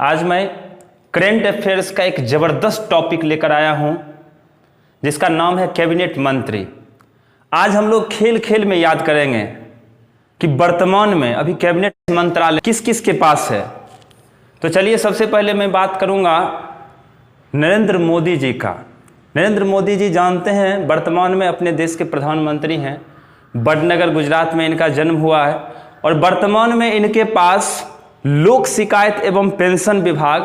आज मैं current affairs का एक ज़बरदस्त टॉपिक लेकर आया हूं जिसका नाम है कैबिनेट मंत्री। आज हम लोग खेल खेल में याद करेंगे कि वर्तमान में अभी कैबिनेट मंत्रालय किस किस के पास है। तो चलिए सबसे पहले मैं बात करूंगा नरेंद्र मोदी जी का। नरेंद्र मोदी जी जानते हैं वर्तमान में अपने देश के प्रधानमंत्री हैं। वडनगर गुजरात में इनका जन्म हुआ है और वर्तमान में इनके पास लोक शिकायत एवं पेंशन विभाग,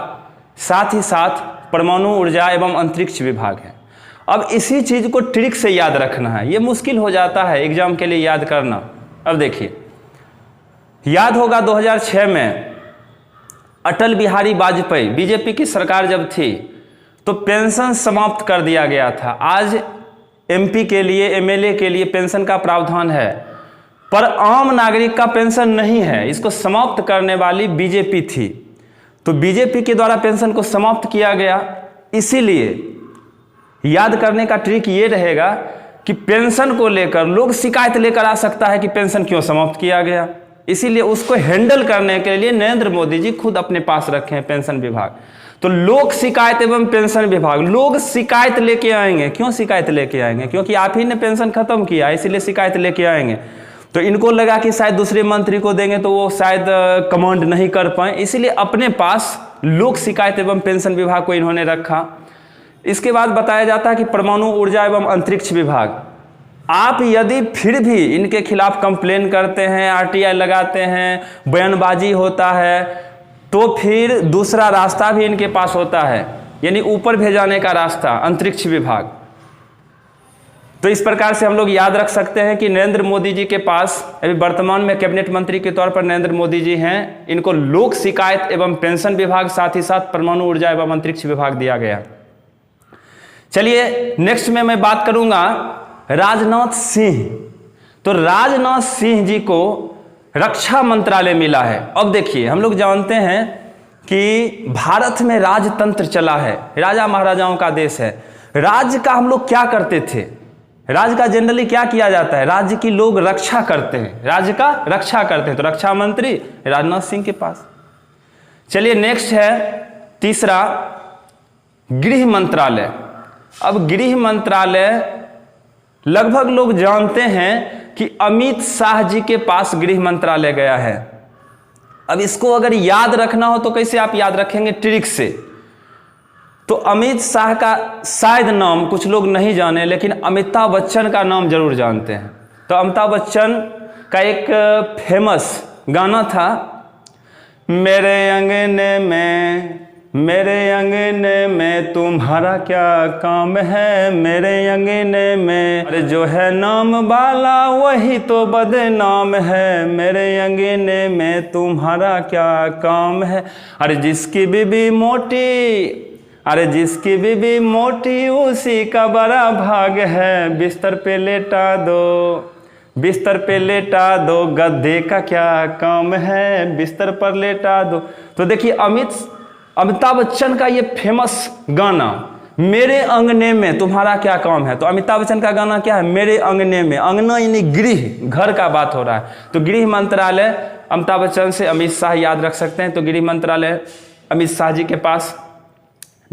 साथ ही साथ परमाणु ऊर्जा एवं अंतरिक्ष विभाग है। अब इसी चीज़ को ट्रिक से याद रखना है, ये मुश्किल हो जाता है एग्जाम के लिए याद करना। अब देखिए, याद होगा 2006 में अटल बिहारी वाजपेयी बीजेपी की सरकार जब थी तो पेंशन समाप्त कर दिया गया था। आज एमपी के लिए, एमएलए के लिए पेंशन का प्रावधान है, पर आम नागरिक का पेंशन नहीं है। इसको समाप्त करने वाली बीजेपी थी, तो बीजेपी के द्वारा पेंशन को समाप्त किया गया। इसीलिए याद करने का ट्रिक ये रहेगा कि पेंशन को लेकर लोग शिकायत लेकर आ सकता है कि पेंशन क्यों समाप्त किया गया। इसीलिए उसको हैंडल करने के लिए नरेंद्र मोदी जी खुद अपने पास रखे हैं पेंशन विभाग। तो लोक शिकायत एवं पेंशन विभाग, लोग शिकायत लेके आएंगे। क्यों शिकायत लेके आएंगे? क्योंकि आप ही ने पेंशन खत्म किया, इसीलिए शिकायत लेके आएंगे। तो इनको लगा कि शायद दूसरे मंत्री को देंगे तो वो शायद कमांड नहीं कर पाए, इसीलिए अपने पास लोक शिकायत एवं पेंशन विभाग को इन्होंने रखा। इसके बाद बताया जाता है कि परमाणु ऊर्जा एवं अंतरिक्ष विभाग, आप यदि फिर भी इनके खिलाफ कंप्लेन करते हैं, आरटीआई लगाते हैं, बयानबाजी होता है, तो फिर दूसरा रास्ता भी इनके पास होता है, यानी ऊपर भेजाने का रास्ता, अंतरिक्ष विभाग। तो इस प्रकार से हम लोग याद रख सकते हैं कि नरेंद्र मोदी जी के पास अभी वर्तमान में कैबिनेट मंत्री के तौर पर नरेंद्र मोदी जी हैं। इनको लोक शिकायत एवं पेंशन विभाग, साथ ही साथ परमाणु ऊर्जा एवं अंतरिक्ष विभाग दिया गया। चलिए नेक्स्ट में मैं बात करूंगा राजनाथ सिंह। तो राजनाथ सिंह जी को रक्षा मंत्रालय मिला है। अब देखिए, हम लोग जानते हैं कि भारत में राजतंत्र चला है, राजा महाराजाओं का देश है। राज्य का हम लोग क्या करते थे? राज्य का जनरली क्या किया जाता है? राज्य की लोग रक्षा करते हैं, राज्य का रक्षा करते हैं। तो रक्षा मंत्री राजनाथ सिंह के पास। चलिए नेक्स्ट है तीसरा, गृह मंत्रालय। अब गृह मंत्रालय लगभग लोग जानते हैं कि अमित शाह जी के पास गृह मंत्रालय गया है। अब इसको अगर याद रखना हो तो कैसे आप याद रखेंगे? ट्रिक से। तो अमित शाह का शायद नाम कुछ लोग नहीं जाने, लेकिन अमिताभ बच्चन का नाम जरूर जानते हैं। तो अमिताभ बच्चन का एक फेमस गाना था, मेरे अंगने में तुम्हारा क्या काम है, मेरे अंगने में अरे जो है नाम वाला वही तो बदनाम है, मेरे अंगने में तुम्हारा क्या काम है। अरे जिसकी बीबी मोटी उसी का बड़ा भाग है, बिस्तर पे लेटा दो गद्दे का क्या काम है, बिस्तर पर लेटा दो। तो देखिए अमिताभ बच्चन का ये फेमस गाना, मेरे अंगने में तुम्हारा क्या काम है। तो अमिताभ बच्चन का गाना क्या है? मेरे अंगने में। अंगना यानी गृह, घर का बात हो रहा है। तो गृह मंत्रालय अमिताभ बच्चन से अमित शाह याद रख सकते हैं। तो गृह मंत्रालय अमित शाह जी के पास।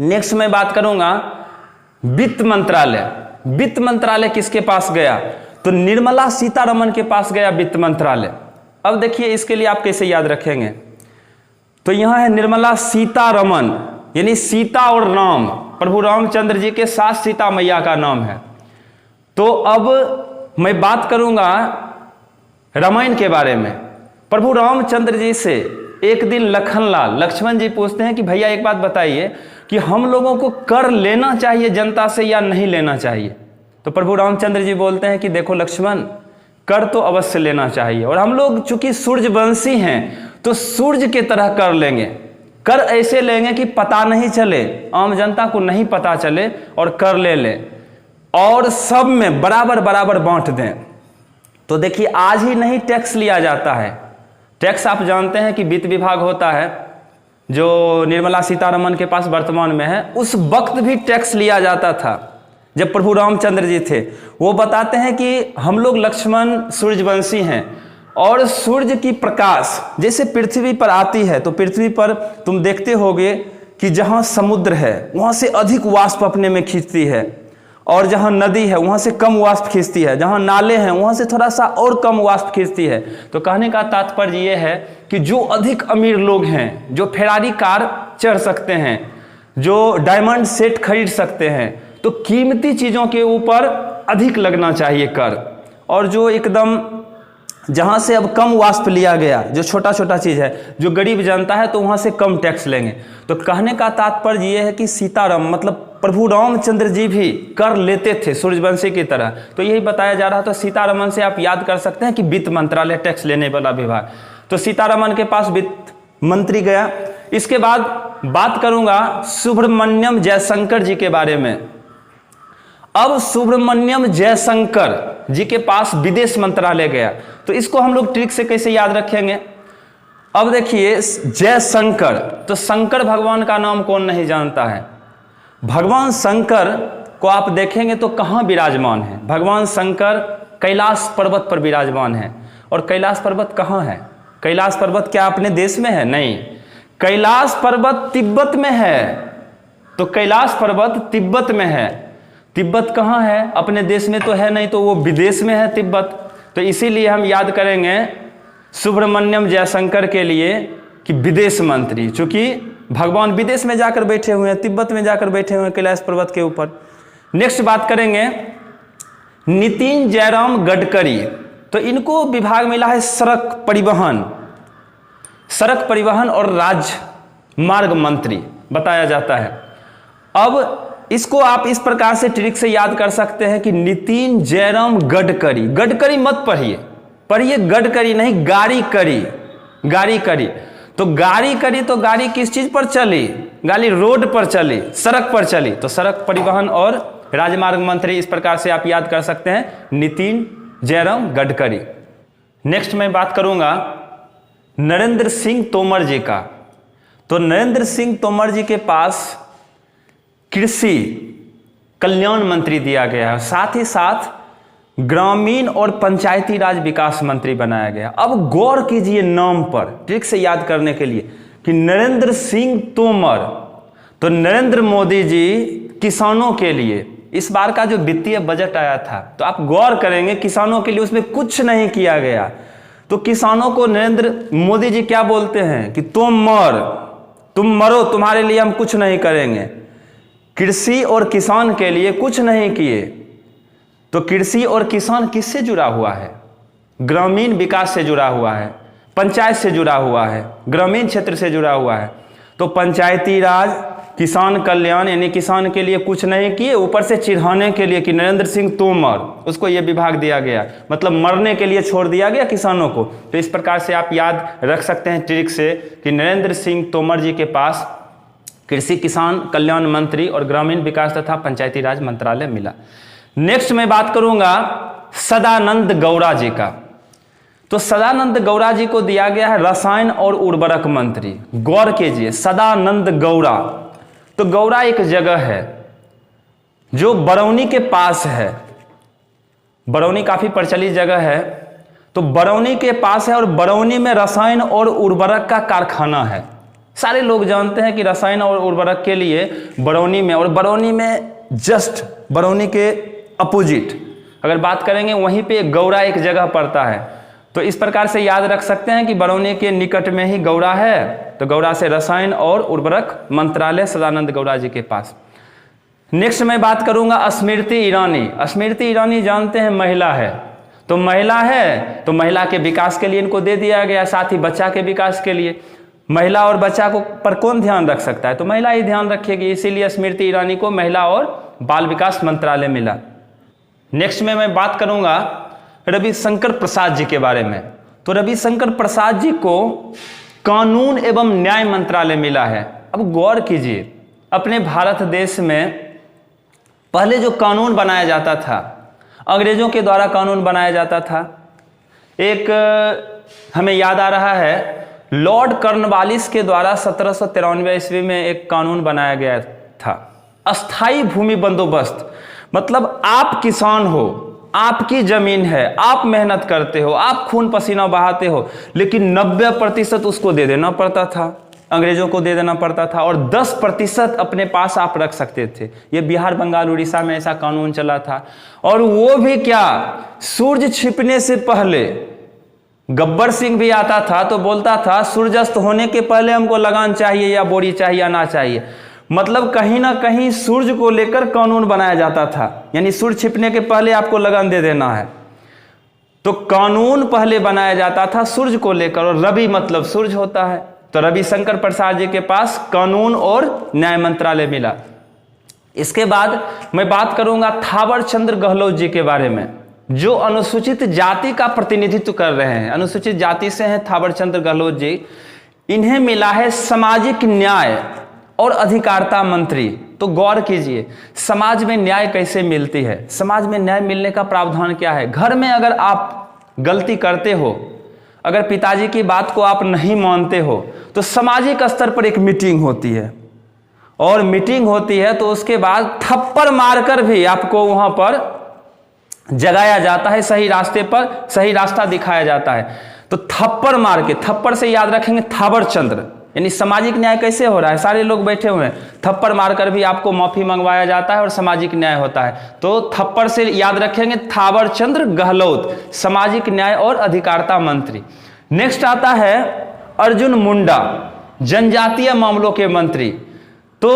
नेक्स्ट मैं बात करूंगा वित्त मंत्रालय। वित्त मंत्रालय किसके पास गया? तो निर्मला सीतारमण के पास गया वित्त मंत्रालय। अब देखिए इसके लिए आप कैसे याद रखेंगे? तो यहां है निर्मला सीतारमण, यानी सीता और राम, प्रभु रामचंद्र जी के साथ सीता मैया का नाम है। तो अब मैं बात करूंगा रामायण के बारे में। प्रभु रामचंद्र जी से एक दिन लक्ष्मण जी पूछते हैं कि भैया एक बात बताइए कि हम लोगों को कर लेना चाहिए जनता से या नहीं लेना चाहिए? तो प्रभु रामचंद्र जी बोलते हैं कि देखो लक्ष्मण, कर तो अवश्य लेना चाहिए, और हम लोग चूंकि सूर्यवंशी हैं तो सूर्य के तरह कर लेंगे। कर ऐसे लेंगे कि पता नहीं चले, आम जनता को नहीं पता चले, और कर ले और सब में बराबर बराबर बांट दें। तो देखिए आज ही नहीं टैक्स लिया जाता है। टैक्स आप जानते हैं कि वित्त विभाग होता है जो निर्मला सीतारमण के पास वर्तमान में है। उस वक्त भी टैक्स लिया जाता था जब प्रभु रामचंद्र जी थे। वो बताते हैं कि हम लोग लक्ष्मण सूर्यवंशी हैं, और सूर्य की प्रकाश जैसे पृथ्वी पर आती है तो पृथ्वी पर तुम देखते होगे कि जहाँ समुद्र है वहाँ से अधिक वाष्प अपने में खींचती है, और जहाँ नदी है वहाँ से कम वाष्प खींचती है, जहाँ नाले हैं वहाँ से थोड़ा सा और कम वाष्प खींचती है। तो कहने का तात्पर्य ये है कि जो अधिक अमीर लोग हैं, जो फेरारी कार चढ़ सकते हैं, जो डायमंड सेट खरीद सकते हैं, तो कीमती चीज़ों के ऊपर अधिक लगना चाहिए कर, और जो एकदम जहाँ से अब कम वाष्प लिया गया, जो छोटा छोटा चीज़ है, जो गरीब जनता है, तो वहाँ से कम टैक्स लेंगे। तो कहने का तात्पर्य ये है कि सीताराम मतलब प्रभु रामचंद्र जी भी कर लेते थे सूर्यवंशी की तरह। तो यही बताया जा रहा था। सीतारमन से आप याद कर सकते हैं कि वित्त मंत्रालय, टैक्स लेने वाला विभाग। तो सीतारमन के पास वित्त मंत्री गया। इसके बाद बात करूंगा सुब्रमण्यम जयशंकर जी के बारे में। अब सुब्रमण्यम जयशंकर जी के पास विदेश मंत्रालय गया, तो इसको हम लोग ट्रिक से कैसे याद रखेंगे। अब देखिए जयशंकर, तो शंकर भगवान का नाम कौन नहीं जानता है। भगवान शंकर को आप देखेंगे तो कहाँ विराजमान है। भगवान शंकर कैलाश पर्वत पर विराजमान है। और कैलाश पर्वत कहाँ है? कैलाश पर्वत क्या अपने देश में है? नहीं, कैलाश पर्वत तिब्बत में है। तो कैलाश पर्वत तिब्बत में है। तिब्बत कहाँ है? अपने देश में तो है नहीं, तो वो विदेश में है तिब्बत। तो इसीलिए हम याद करेंगे सुब्रमण्यम जयशंकर के लिए कि विदेश मंत्री, चूंकि भगवान विदेश में जाकर बैठे हुए हैं, तिब्बत में जाकर बैठे हुए हैं कैलाश पर्वत के ऊपर। नेक्स्ट बात करेंगे नितिन जयराम गडकरी। तो इनको विभाग मिला है सड़क परिवहन और राजमार्ग मंत्री बताया जाता है। अब इसको आप इस प्रकार से ट्रिक से याद कर सकते हैं कि नितिन जयराम गडकरी। गडकरी मत पढ़िए गडकरी नहीं, गाड़ी करी। तो गाड़ी गाड़ी किस चीज पर चली? गाड़ी रोड पर चली, सड़क पर चली। तो सड़क परिवहन और राजमार्ग मंत्री, इस प्रकार से आप याद कर सकते हैं नितिन जयराम गडकरी। नेक्स्ट मैं बात करूंगा नरेंद्र सिंह तोमर जी का। तो नरेंद्र सिंह तोमर जी के पास कृषि कल्याण मंत्री दिया गया है, साथ ही साथ ग्रामीण और पंचायती राज विकास मंत्री बनाया गया। अब गौर कीजिए नाम पर, ट्रिक से याद करने के लिए कि नरेंद्र सिंह तोमर। तो नरेंद्र मोदी जी किसानों के लिए इस बार का जो वित्तीय बजट आया था, तो आप गौर करेंगे किसानों के लिए उसमें कुछ नहीं किया गया। तो किसानों को नरेंद्र मोदी जी क्या बोलते हैं कि तुम मरो, तुम्हारे लिए हम कुछ नहीं करेंगे। कृषि और किसान के लिए कुछ नहीं किए। तो कृषि और किसान किससे जुड़ा हुआ है? ग्रामीण विकास से जुड़ा हुआ है, पंचायत से जुड़ा हुआ है, ग्रामीण क्षेत्र से जुड़ा हुआ है। तो पंचायती राज, किसान कल्याण, यानी किसान के लिए कुछ नहीं किए, ऊपर से चिढ़ाने के लिए कि नरेंद्र सिंह तोमर, उसको यह विभाग दिया गया, मतलब मरने के लिए छोड़ दिया गया किसानों को। तो इस प्रकार से आप याद रख सकते हैं ट्रिक से कि नरेंद्र सिंह तोमर जी के पास कृषि किसान कल्याण मंत्री और ग्रामीण विकास तथा पंचायती राज मंत्रालय मिला। नेक्स्ट मैं बात करूंगा सदानंद गौड़ा जी का। तो सदानंद गौड़ा जी को दिया गया है रसायन और उर्वरक मंत्री। गौर कीजिए सदानंद गौड़ा। तो गौड़ा एक जगह है जो बरौनी के पास है। बरौनी काफी प्रचलित जगह है। तो बरौनी के पास है और बरौनी में रसायन और उर्वरक का कारखाना है। सारे लोग जानते हैं कि रसायन और उर्वरक के लिए बरौनी में, और बरौनी में जस्ट बरौनी के अपोजिट अगर बात करेंगे वहीं पे गौड़ा एक जगह पड़ता है। तो इस प्रकार से याद रख सकते हैं कि बरौनी के निकट में ही गौड़ा है। तो गौड़ा से रसायन और उर्वरक मंत्रालय सदानंद गौड़ा जी के पास। नेक्स्ट मैं बात करूंगा स्मृति ईरानी। स्मृति ईरानी जानते हैं महिला है। तो महिला है तो महिला के विकास के लिए इनको दे दिया गया, साथ ही बच्चा के विकास के लिए। महिला और बच्चा को पर कौन ध्यान रख सकता है? तो महिला ही ध्यान रखेगी, इसीलिए स्मृति ईरानी को महिला और बाल विकास मंत्रालय मिला। नेक्स्ट में मैं बात करूंगा रविशंकर प्रसाद जी के बारे में। तो रविशंकर प्रसाद जी को कानून एवं न्याय मंत्रालय मिला है। अब गौर कीजिए, अपने भारत देश में पहले जो कानून बनाया जाता था, अंग्रेजों के द्वारा कानून बनाया जाता था। एक हमें याद आ रहा है लॉर्ड कॉर्नवालिस के द्वारा 1793 ईस्वी में एक कानून बनाया गया था, अस्थाई भूमि बंदोबस्त। मतलब आप किसान हो, आपकी जमीन है, आप मेहनत करते हो, आप खून पसीना बहाते हो, लेकिन 90% उसको दे देना पड़ता था, अंग्रेजों को दे देना पड़ता था, और 10% अपने पास आप रख सकते थे। ये बिहार, बंगाल, उड़ीसा में ऐसा कानून चला था। और वो भी क्या, सूरज छिपने से पहले। गब्बर सिंह भी आता था तो बोलता था सूर्यास्त होने के पहले हमको लगान चाहिए, या बोरी चाहिए, अनाज चाहिए। मतलब कहीं ना कहीं सूर्य को लेकर कानून बनाया जाता था, यानी सूर्य छिपने के पहले आपको लगान दे देना है। तो कानून पहले बनाया जाता था सूर्य को लेकर, और रवि मतलब सूर्य होता है। तो रविशंकर प्रसाद जी के पास कानून और न्याय मंत्रालय मिला। इसके बाद मैं बात करूंगा थावर चंद गहलोत जी के बारे में, जो अनुसूचित जाति का प्रतिनिधित्व कर रहे हैं। अनुसूचित जाति से हैं थावर चंद गहलोत जी। इन्हें मिला है सामाजिक न्याय और अधिकारिता मंत्री। तो गौर कीजिए, समाज में न्याय कैसे मिलती है, समाज में न्याय मिलने का प्रावधान क्या है। घर में अगर आप गलती करते हो, अगर पिताजी की बात को आप नहीं मानते हो, तो सामाजिक स्तर पर एक मीटिंग होती है, और मीटिंग होती है तो उसके बाद थप्पड़ मारकर भी आपको वहां पर जगाया जाता है, सही रास्ते पर सही रास्ता दिखाया जाता है। तो थप्पड़ मार के, थप्पड़ से याद रखेंगे थावर चंद्र, यानी सामाजिक न्याय कैसे हो रहा है, सारे लोग बैठे हुए हैं, थप्पड़ मारकर भी आपको माफी मंगवाया जाता है और सामाजिक न्याय होता है। तो थप्पड़ से याद रखेंगे थावर चंद गहलोत, सामाजिक न्याय और अधिकारिता मंत्री। नेक्स्ट आता है अर्जुन मुंडा, जनजातीय मामलों के मंत्री। तो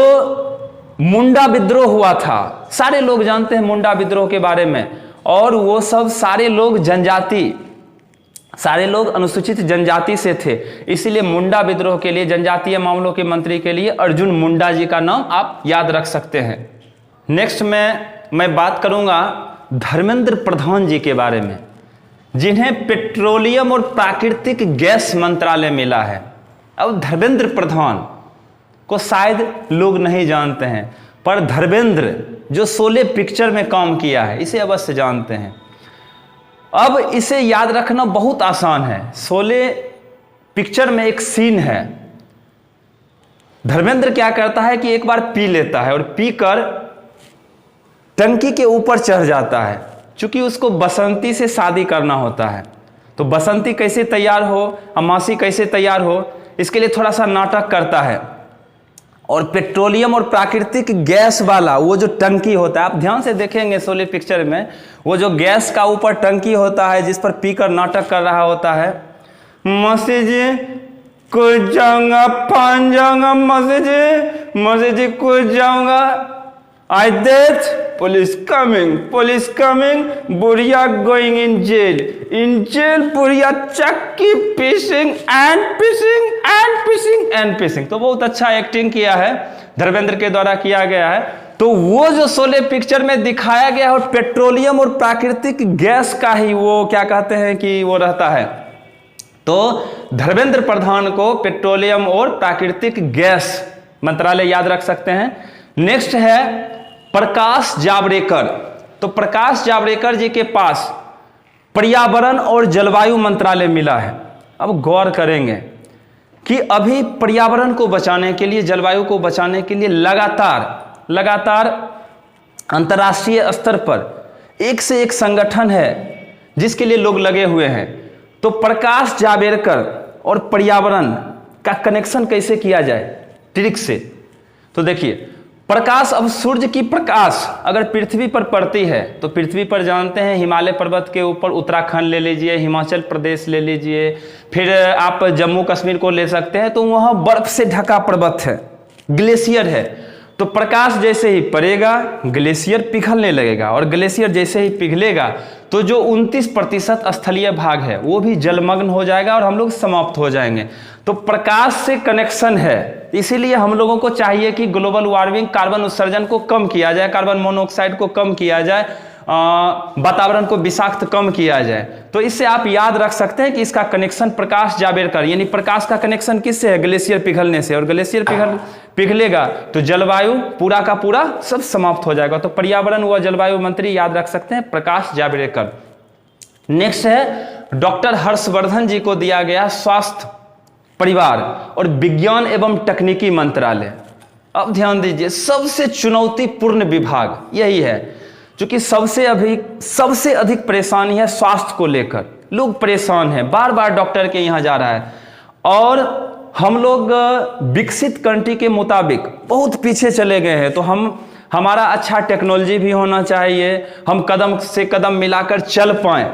मुंडा विद्रोह हुआ था, सारे लोग जानते हैं मुंडा विद्रोह के बारे में, और वो सब सारे लोग जनजाति, सारे लोग अनुसूचित जनजाति से थे। इसीलिए मुंडा विद्रोह के लिए, जनजातीय मामलों के मंत्री के लिए अर्जुन मुंडा जी का नाम आप याद रख सकते हैं। नेक्स्ट मैं बात करूंगा धर्मेंद्र प्रधान जी के बारे में, जिन्हें पेट्रोलियम और प्राकृतिक गैस मंत्रालय मिला है। अब धर्मेंद्र प्रधान को शायद लोग नहीं जानते हैं, पर धर्मेंद्र जो शोले पिक्चर में काम किया है, इसे अवश्य जानते हैं। अब इसे याद रखना बहुत आसान है। शोले पिक्चर में एक सीन है, धर्मेंद्र क्या करता है कि एक बार पी लेता है और पीकर टंकी के ऊपर चढ़ जाता है। चूंकि उसको बसंती से शादी करना होता है, तो बसंती कैसे तैयार हो, अमासी कैसे तैयार हो, इसके लिए थोड़ा सा नाटक करता है। और पेट्रोलियम और प्राकृतिक गैस वाला वो जो टंकी होता है, आप ध्यान से देखेंगे शोले पिक्चर में, वो जो गैस का ऊपर टंकी होता है जिस पर पीकर नाटक कर रहा होता है, मसी जी कुछ जाऊंगा, पान जाऊंगा, मसी जी कुछ जाऊंगा, आई डेथ, पुलिस कमिंग, बुढ़िया गोइंग इन जेल, बुढ़िया चक्की पिसिंग एंड पिसिंग। तो बहुत अच्छा एक्टिंग किया है, धर्मेंद्र के द्वारा किया गया है। तो वो जो शोले पिक्चर में दिखाया गया है, और पेट्रोलियम और प्राकृतिक गैस का ही वो क्या कहते हैं कि वो रहता है। तो धर्मेंद्र प्रधान को पेट्रोलियम और प्राकृतिक गैस मंत्रालय याद रख सकते हैं। नेक्स्ट है प्रकाश जावड़ेकर। तो प्रकाश जावड़ेकर जी के पास पर्यावरण और जलवायु मंत्रालय मिला है। अब गौर करेंगे कि अभी पर्यावरण को बचाने के लिए, जलवायु को बचाने के लिए लगातार अंतर्राष्ट्रीय स्तर पर एक से एक संगठन है जिसके लिए लोग लगे हुए हैं। तो प्रकाश जावड़ेकर और पर्यावरण का कनेक्शन कैसे किया जाए, ट्रिक से। तो देखिए, प्रकाश, अब सूर्य की प्रकाश अगर पृथ्वी पर पड़ती है, तो पृथ्वी पर जानते हैं हिमालय पर्वत के ऊपर उत्तराखंड ले लीजिए, हिमाचल प्रदेश ले लीजिए, फिर आप जम्मू कश्मीर को ले सकते हैं, तो वहाँ बर्फ से ढका पर्वत है, ग्लेशियर है। तो प्रकाश जैसे ही पड़ेगा ग्लेशियर पिघलने लगेगा, और ग्लेशियर जैसे ही पिघलेगा तो जो 29% स्थलीय भाग है वो भी जलमग्न हो जाएगा और हम लोग समाप्त हो जाएंगे। तो प्रकाश से कनेक्शन है, इसीलिए हम लोगों को चाहिए कि ग्लोबल वार्मिंग, कार्बन उत्सर्जन को कम किया जाए, कार्बन मोनोऑक्साइड को कम किया जाए, वातावरण को विषाक्त कम किया जाए। तो इससे आप याद रख सकते हैं कि इसका कनेक्शन प्रकाश जावड़ेकर, यानी प्रकाश का कनेक्शन किससे है, ग्लेशियर पिघलने से, और ग्लेशियर पिघलेगा तो जलवायु पूरा का पूरा सब समाप्त हो जाएगा। तो पर्यावरण व जलवायु मंत्री याद रख सकते हैं प्रकाश जावड़ेकर। नेक्स्ट है डॉक्टर हर्षवर्धन जी को दिया गया स्वास्थ्य, परिवार और विज्ञान एवं तकनीकी मंत्रालय। अब ध्यान दीजिए, सबसे चुनौतीपूर्ण विभाग यही है। क्योंकि सबसे अधिक परेशानी है स्वास्थ्य को लेकर। लोग परेशान हैं, बार बार डॉक्टर के यहाँ जा रहा है, और हम लोग विकसित कंट्री के मुताबिक बहुत पीछे चले गए हैं। तो हमारा अच्छा टेक्नोलॉजी भी होना चाहिए, हम कदम से कदम मिलाकर चल पाएँ,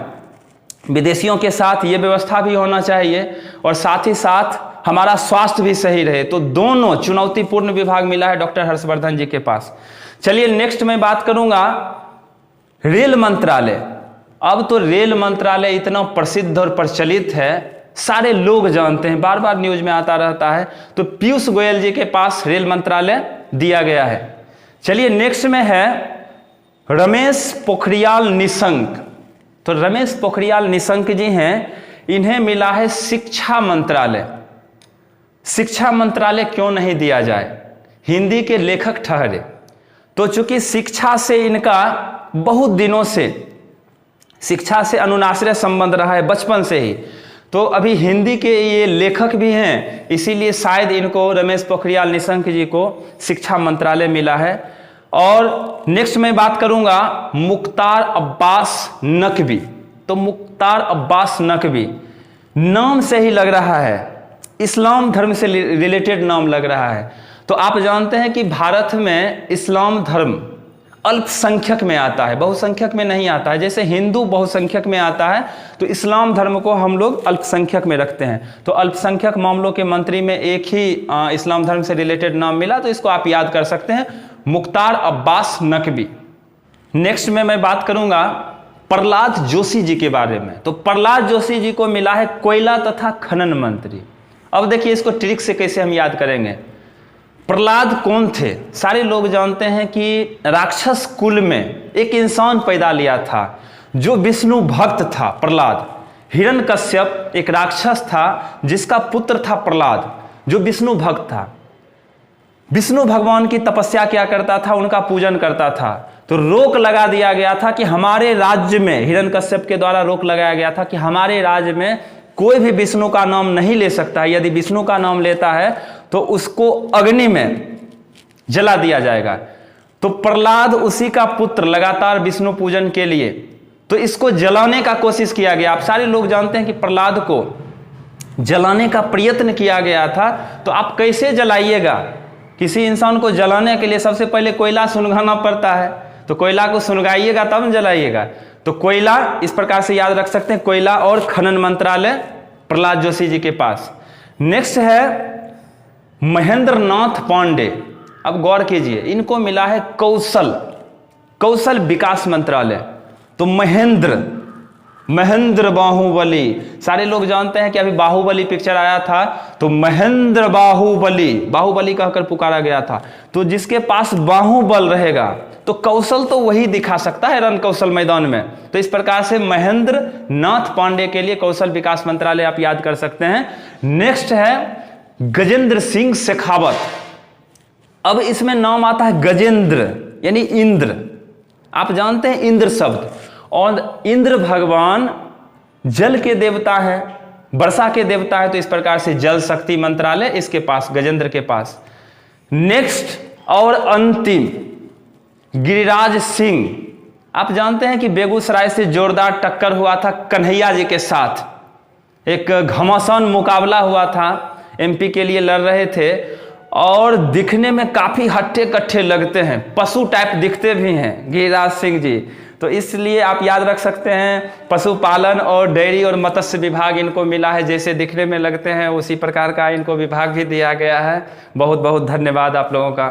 विदेशियों के साथ ये व्यवस्था भी होना चाहिए, और साथ ही साथ हमारा स्वास्थ्य भी सही रहे। तो दोनों चुनौतीपूर्ण विभाग मिला है डॉक्टर हर्षवर्धन जी के पास। चलिए नेक्स्ट मैं बात करूंगा रेल मंत्रालय। अब तो रेल मंत्रालय इतना प्रसिद्ध और प्रचलित है, सारे लोग जानते हैं, बार बार न्यूज में आता रहता है। तो पीयूष गोयल जी के पास रेल मंत्रालय दिया गया है। चलिए नेक्स्ट में है रमेश पोखरियाल निशंक। तो रमेश पोखरियाल निशंक जी हैं, इन्हें मिला है शिक्षा मंत्रालय। शिक्षा मंत्रालय क्यों नहीं दिया जाए, हिंदी के लेखक ठहरे। तो चूंकि शिक्षा से इनका बहुत दिनों से शिक्षा से अनुनाश्रय संबंध रहा है बचपन से ही, तो अभी हिंदी के ये लेखक भी हैं, इसीलिए शायद इनको रमेश पोखरियाल निशंक जी को शिक्षा मंत्रालय मिला है। और नेक्स्ट मैं बात करूंगा मुख्तार अब्बास नकवी। तो मुख्तार अब्बास नकवी नाम से ही लग रहा है इस्लाम धर्म से रिलेटेड नाम लग रहा है। तो आप जानते हैं कि भारत में इस्लाम धर्म अल्पसंख्यक में आता है, बहुसंख्यक में नहीं आता है। जैसे हिंदू बहुसंख्यक में आता है, तो इस्लाम धर्म को हम लोग अल्पसंख्यक में रखते हैं। तो अल्पसंख्यक मामलों के मंत्री में एक ही इस्लाम धर्म से रिलेटेड नाम मिला, तो इसको आप याद कर सकते हैं, मुख्तार अब्बास नकवी। नेक्स्ट में मैं बात करूंगा प्रहलाद जोशी जी के बारे में। तो प्रहलाद जोशी जी को मिला है कोयला तथा खनन मंत्री। अब देखिए इसको ट्रिक से कैसे हम याद करेंगे। प्रहलाद कौन थे, सारे लोग जानते हैं कि राक्षस कुल में एक इंसान पैदा लिया था जो विष्णु भक्त था प्रहलाद। हिरण्यकश्यप एक राक्षस था जिसका पुत्र था प्रहलाद, जो विष्णु भक्त था। विष्णु भगवान की तपस्या क्या करता था, उनका पूजन करता था। तो रोक लगा दिया गया था कि हमारे राज्य में, हिरण्यकश्यप के द्वारा रोक लगाया गया था कि हमारे राज्य में कोई भी विष्णु का नाम नहीं ले सकता है। यदि विष्णु का नाम लेता है तो उसको अग्नि में जला दिया जाएगा। तो प्रहलाद उसी का पुत्र, लगातार विष्णु पूजन के लिए, तो इसको जलाने का कोशिश किया गया। आप सारे लोग जानते हैं कि प्रहलाद को जलाने का प्रयत्न किया गया था। तो आप कैसे जलाइएगा, किसी इंसान को जलाने के लिए सबसे पहले कोयला सुलगाना पड़ता है। तो कोयला को सुलगाइएगा तब जलाइएगा। तो कोयला इस प्रकार से याद रख सकते हैं, कोयला और खनन मंत्रालय प्रहलाद जोशी जी के पास। नेक्स्ट है महेंद्र नाथ पांडे। अब गौर कीजिए, इनको मिला है कौशल विकास मंत्रालय। तो महेंद्र बाहुबली, सारे लोग जानते हैं कि अभी बाहुबली पिक्चर आया था, तो महेंद्र बाहुबली कहकर पुकारा गया था। तो जिसके पास बाहुबल रहेगा तो कौशल तो वही दिखा सकता है रण कौशल मैदान में। तो इस प्रकार से महेंद्र नाथ पांडे के लिए कौशल विकास मंत्रालय आप याद कर सकते हैं। नेक्स्ट है गजेंद्र सिंह शेखावत। अब इसमें नाम आता है गजेंद्र यानी इंद्र। आप जानते हैं इंद्र शब्द, और इंद्र भगवान जल के देवता है, वर्षा के देवता है। तो इस प्रकार से जल शक्ति मंत्रालय इसके पास, गजेंद्र के पास। नेक्स्ट और अंतिम गिरिराज सिंह। आप जानते हैं कि बेगूसराय से जोरदार टक्कर हुआ था कन्हैया जी के साथ, एक घमासान मुकाबला हुआ था, एमपी के लिए लड़ रहे थे, और दिखने में काफी हट्टे कट्टे लगते हैं, पशु टाइप दिखते भी हैं गिरिराज सिंह जी। तो इसलिए आप याद रख सकते हैं पशुपालन और डेयरी और मत्स्य विभाग इनको मिला है। जैसे दिखने में लगते हैं उसी प्रकार का इनको विभाग भी दिया गया है। बहुत बहुत धन्यवाद आप लोगों का।